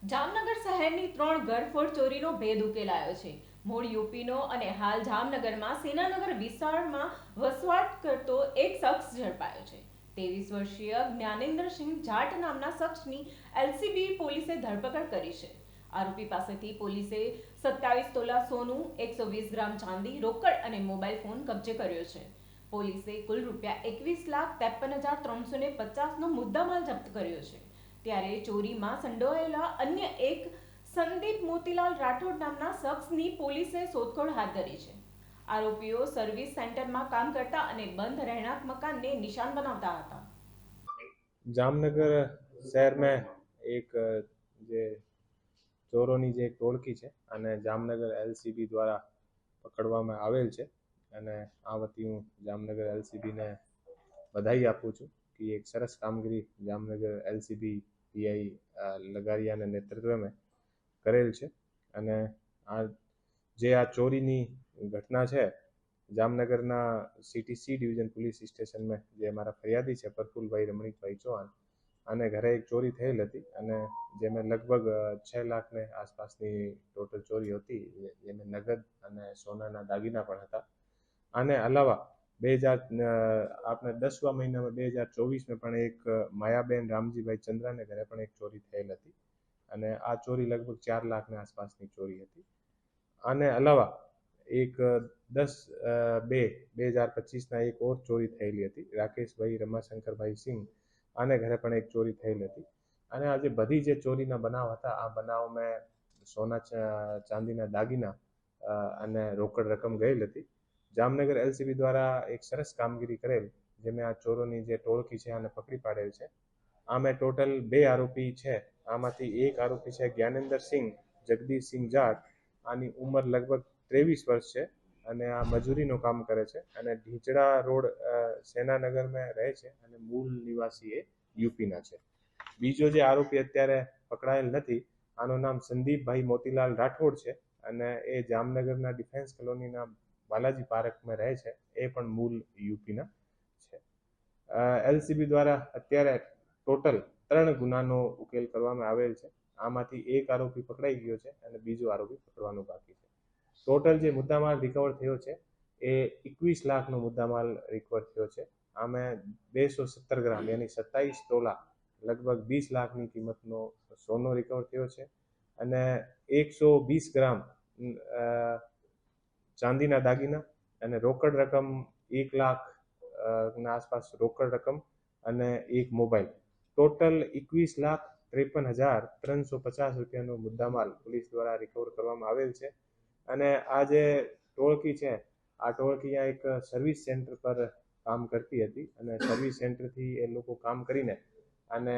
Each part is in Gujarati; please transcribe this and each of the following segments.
જામનગર શહેરની 3 ઘરફોડ ચોરીનો ભેદ ઉકેલાયો છે. મૂળ યુપીનો અને હાલ જામનગરમાં સેનાનગર વિસ્તારમાં વસવાટ કરતો એક શખ્સ ઝડપાયો છે. 23 વર્ષીય જ્ઞાનેન્દ્રસિંહ જાટ નામના શખ્સની એલસીબી પોલીસે ધરપકડ કરી છે. આરોપી પાસેથી પોલીસે 27 તોલા સોનું, 120 ગ્રામ ચાંદી, રોકડ અને મોબાઈલ ફોન કબજે કર્યો છે. પોલીસે કુલ ₹21,53,350નો મુદ્દામાલ જપ્ત કર્યો છે. ત્યારે ચોરીમાં સંડોવાયેલા અન્ય એક સંદીપ મોતીલાલ રાઠોડ નામના શખ્સની પોલીસે શોધખોળ હાથ ધરી છે. આરોપીઓ સર્વિસ સેન્ટરમાં કામ કરતા અને બંધ રહેણાંક મકાનને નિશાન બનાવતા હતા. જામનગર શહેરમાં એક જે ચોરોની જે એક ટોળકી છે અને જામનગર એલસીબી દ્વારા પકડવામાં આવેલ છે અને આ વતી હું જામનગર એલસીબીને બધાઈ આપું છું કે એક સરસ કામગીરી જામનગર એલસીબી પીઆઈ લગારિયાના નેતૃત્વમાં કરેલ છે. અને આ ચોરીની ઘટના છે જામનગરના સીટીસી ડિવિઝન પોલીસ સ્ટેશનમાં જે અમારા ફરિયાદી છે પ્રફુલભાઈ રમણીકભાઈ ચૌહાણ અને ઘરે એક ચોરી થયેલ હતી અને જેમાં લગભગ 6 લાખને આસપાસની ટોટલ ચોરી હતી, જેમાં નગદ અને સોનાના દાગીના પણ હતા. આને અલાવા 10મા મહિનામાં 2024માં પણ એક માયાબેન રામજીભાઈ ચંદ્રાને ઘરે પણ એક ચોરી થયેલ હતી અને આ ચોરી લગભગ 4 લાખની આસપાસની ચોરી હતી. આને અલાવા એક 10/2/2025ના એક ઓર ચોરી થયેલી હતી, રાકેશભાઈ રમાશંકરભાઈ સિંહ, આને ઘરે પણ એક ચોરી થયેલી હતી. અને આ જે બધી જે ચોરીના બનાવ હતા, આ બનાવમાં સોના ચાંદીના દાગીના અને રોકડ રકમ ગયેલ હતી. જામનગર એલસીબી દ્વારા એક સરસ કામગીરી કરેલ, જેમાં આ ચોરોની જે ટોળકી છે આને પકડી પાડેલ છે. આમાં ટોટલ 2 આરોપી છે. આમાંથી એક આરોપી છે જ્ઞાનેન્દ્રસિંહ જગદીશસિંહ જાટ. આની ઉંમર લગભગ 23 વર્ષ છે અને આ મજૂરીનું કામ કરે છે અને ઢીંચડા રોડ સેનાનગરમાં રહે છે અને મૂળ નિવાસી એ યુપીના છે. બીજો જે આરોપી અત્યારે પકડાયેલ નથી, આનું નામ સંદીપભાઈ મોતીલાલ રાઠોડ છે અને એ જામનગરના ડિફેન્સ કોલોનીના બાલાજી પાર્કમાં રહે છે. એ પણ મૂળ યુપીના છે. એલસીબી દ્વારા અત્યારે ટોટલ 3 ગુનાનો ઉકેલ કરવામાં આવેલ છે. આમાંથી એક આરોપી પકડાઈ ગયો છે અને બીજો આરોપી પકડવાનો બાકી છે. ટોટલ જે મુદ્દામાલ રિકવર થયો છે એ 21 લાખનો મુદ્દામાલ રિકવર થયો છે. આમાં 217 ગ્રામ યાની 27 તોલા લગભગ 20 લાખની કિંમતનો સોનો રિકવર થયો છે અને 120 ગ્રામ ચાંદીના દાગીના અને રોકડ રકમ 1 લાખ ના આસપાસ રોકડ રકમ અને એક મોબાઈલ, ટોટલ 21,53,350 રૂપિયાનો મુદ્દામાલ પોલીસ દ્વારા રિકવર કરવામાં આવેલ છે. અને આ જે ટોળકી છે, આ ટોળકી એક સર્વિસ સેન્ટર પર કામ કરતી હતી અને સર્વિસ સેન્ટરથી એ લોકો કામ કરીને અને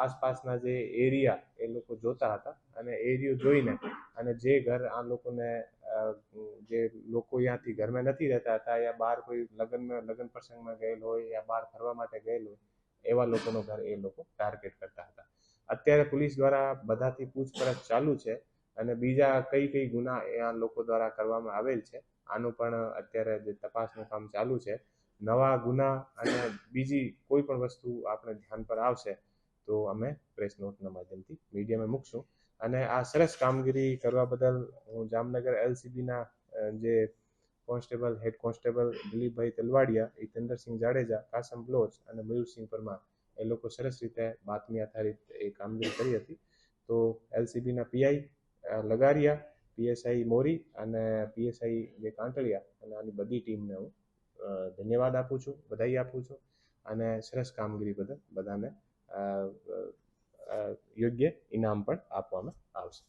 આસપાસના જે એરિયા એ લોકો જોતા હતા અને એરિયો જોઈને અને જે ઘર આ લોકોને જે લોકો ત્યાંથી ઘરમાં નથી રહેતા હતા યા બહાર કોઈ લગ્ન પ્રસંગમાં ગયેલ હોય યા બહાર ફરવા માટે ગયેલ હોય, એવા લોકોનો ઘર એ લોકો ટાર્ગેટ કરતા હતા. અત્યારે પોલીસ દ્વારા બધાથી પૂછપરછ ચાલુ છે અને બીજા કઈ ગુના એ આ લોકો દ્વારા કરવામાં આવેલ છે, આનું પણ અત્યારે જે તપાસનું કામ ચાલુ છે. નવા ગુના અને બીજી કોઈ પણ વસ્તુ આપણે ધ્યાન પર આવશે તો અમે પ્રેસ નોટના માધ્યમથી મીડિયામાં મૂકશું. અને આ સરસ કામગીરી કરવા બદલ હું જામનગર એલસીબીના જે હેડ કોન્સ્ટેબલ દિલીપભાઈ તલવાડિયા, હિતેન્દ્રસિંહ જાડેજા, કાસમ બ્લોચ અને મયુરસિંહ પરમાર એ લોકો સરસ રીતે બાતમી આધારિત એ કામગીરી કરી હતી. તો એલસીબીના પીઆઈ લગારિયા, પીએસઆઈ મોરી અને પીએસઆઈ જે કાંટળિયા અને આની બધી ટીમને હું ધન્યવાદ આપું છું, બધાઈ આપું છું અને સરસ કામગીરી બદલ બધાને યોગ્ય ઇનામ પણ આપવામાં આવશે.